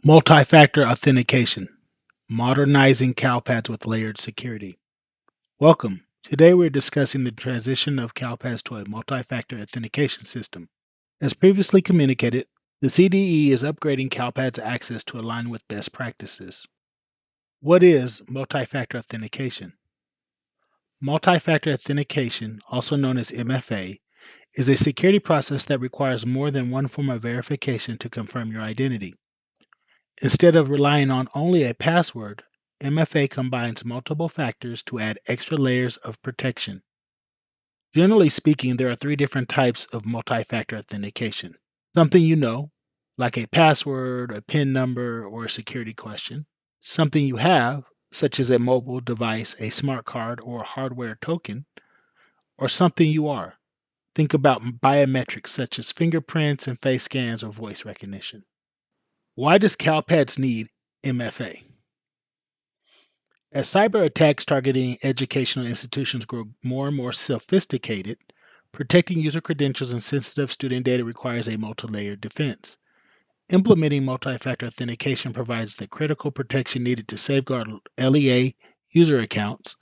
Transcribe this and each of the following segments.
Multi-Factor Authentication, Modernizing CALPADS with Layered Security. Welcome. Today we're discussing the transition of CALPADS to a multi-factor authentication system. As previously communicated, the CDE is upgrading CALPADS access to align with best practices. What is multi-factor authentication? Multi-factor authentication, also known as MFA, is a security process that requires more than one form of verification to confirm your identity. Instead of relying on only a password, MFA combines multiple factors to add extra layers of protection. Generally speaking, there are three different types of multi-factor authentication. Something you know, like a password, a PIN number, or a security question. Something you have, such as a mobile device, a smart card, or a hardware token. Or something you are. Think about biometrics such as fingerprints and face scans or voice recognition. Why does CalPADS need MFA? As cyber attacks targeting educational institutions grow more and more sophisticated, protecting user credentials and sensitive student data requires a multi-layered defense. Implementing multi-factor authentication provides the critical protection needed to safeguard LEA user accounts,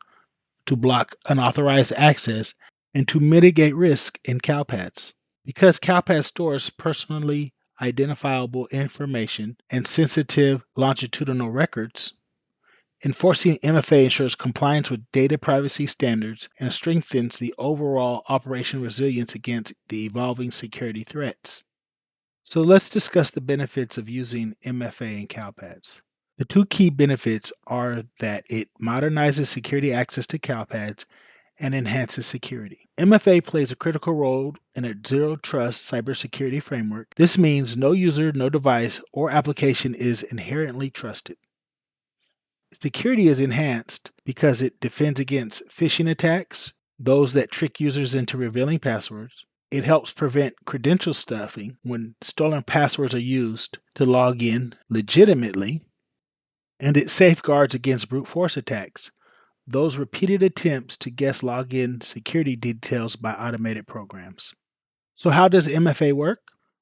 to block unauthorized access, and to mitigate risk in CalPADS. Because CalPADS stores personally identifiable information and sensitive longitudinal records, enforcing MFA ensures compliance with data privacy standards and strengthens the overall operation resilience against the evolving security threats. So let's discuss the benefits of using MFA in CalPADS. The two key benefits are that it modernizes security access to CalPADS and enhances security. MFA plays a critical role in a zero trust cybersecurity framework. This means no user, no device, or application is inherently trusted. Security is enhanced because it defends against phishing attacks, those that trick users into revealing passwords. It helps prevent credential stuffing when stolen passwords are used to log in legitimately. And it safeguards against brute force attacks, those repeated attempts to guess login security details by automated programs. So, how does MFA work?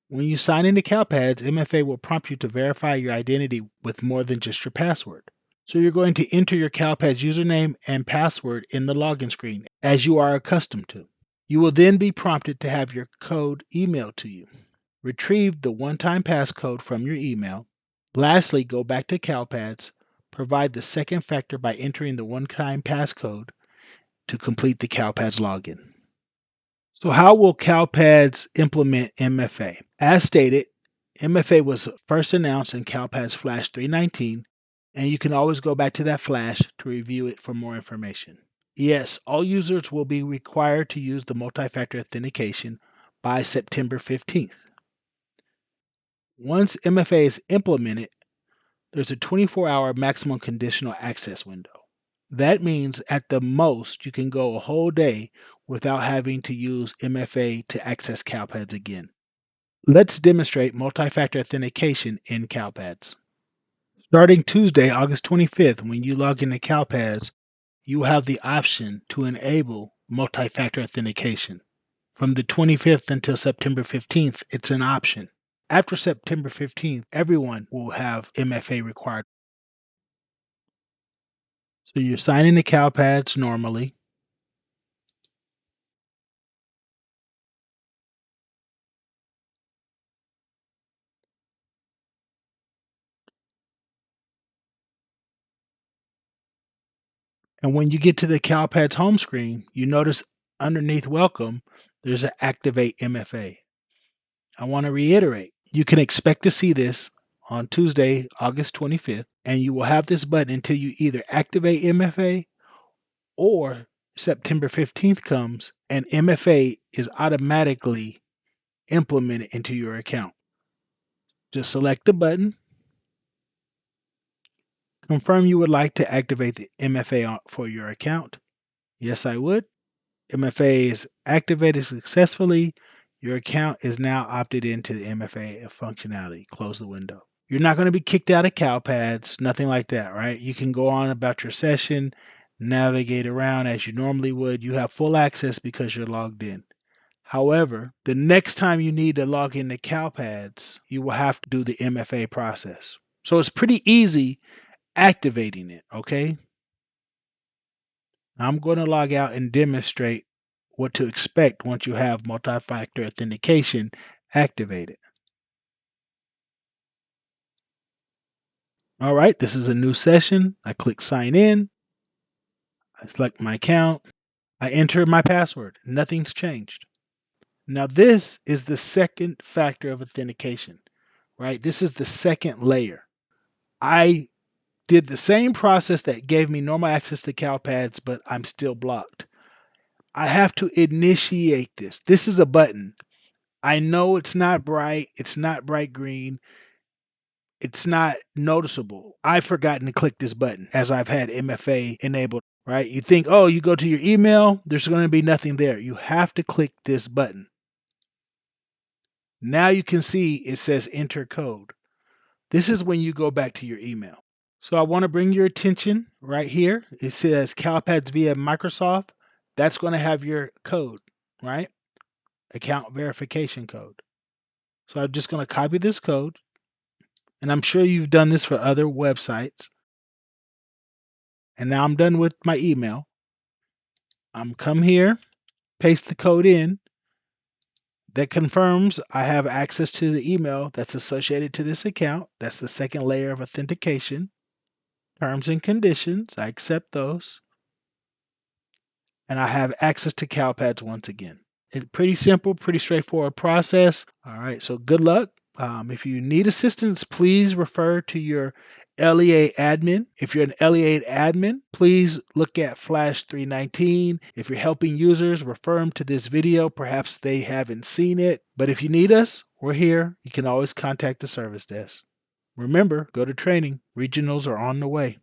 When you sign into CalPADS, MFA will prompt you to verify your identity with more than just your password. So you're going to enter your CalPADS username and password in the login screen, as you are accustomed to. You will then be prompted to have your code emailed to you. Retrieve the one-time passcode from your email. Lastly, go back to CalPADS, provide the second factor by entering the one-time passcode to complete the CalPADS login. So how will CalPADS implement MFA? As stated, MFA was first announced in CalPADS Flash 319, and you can always go back to that flash to review it for more information. Yes, all users will be required to use the multi-factor authentication by September 15th. Once MFA is implemented, there's a 24-hour maximum conditional access window. That means at the most you can go a whole day without having to use MFA to access CalPADS again. Let's demonstrate multi-factor authentication in CalPADS. Starting Tuesday, August 25th, when you log into CalPADS, you have the option to enable multi-factor authentication. From the 25th until September 15th, it's an option. After September 15th, everyone will have MFA required. So you're signing to CalPADS normally. And when you get to the CalPADS home screen, you notice underneath Welcome, there's an Activate MFA. I want to reiterate, you can expect to see this on Tuesday, August 25th, and you will have this button until you either activate MFA or September 15th comes and MFA is automatically implemented into your account. Just select the button, confirm you would like to activate the MFA for your account. Yes, I would. MFA is activated successfully. Your account is now opted into the MFA functionality. Close the window. You're not going to be kicked out of CalPADS, nothing like that, right? You can go on about your session, navigate around as you normally would. You have full access because you're logged in. However, the next time you need to log into CalPADS, you will have to do the MFA process. So it's pretty easy activating it, okay? I'm going to log out and demonstrate what to expect once you have multi-factor authentication activated. All right, this is a new session. I click sign in. I select my account. I enter my password. Nothing's changed. Now this is the second factor of authentication, right? This is the second layer. I did the same process that gave me normal access to CalPads, but I'm still blocked. I have to initiate this. This is a button. I know it's not bright. It's not bright green. It's not noticeable. I've forgotten to click this button as I've had MFA enabled, right? You think, oh, you go to your email, there's going to be nothing there. You have to click this button. Now you can see it says enter code. This is when you go back to your email. So I want to bring your attention right here. It says CalPads via Microsoft. That's going to have your code, right? Account verification code. So I'm just going to copy this code. And I'm sure you've done this for other websites. And now I'm done with my email. I'm come here, paste the code in. That confirms I have access to the email that's associated to this account. That's the second layer of authentication. Terms and conditions, I accept those. And I have access to CalPads once again. It's pretty simple, pretty straightforward process. All right, so good luck. If you need assistance, please refer to your LEA admin. If you're an LEA admin, please look at Flash 319. If you're helping users, refer them to this video. Perhaps they haven't seen it. But if you need us, we're here. You can always contact the service desk. Remember, go to training. Regionals are on the way.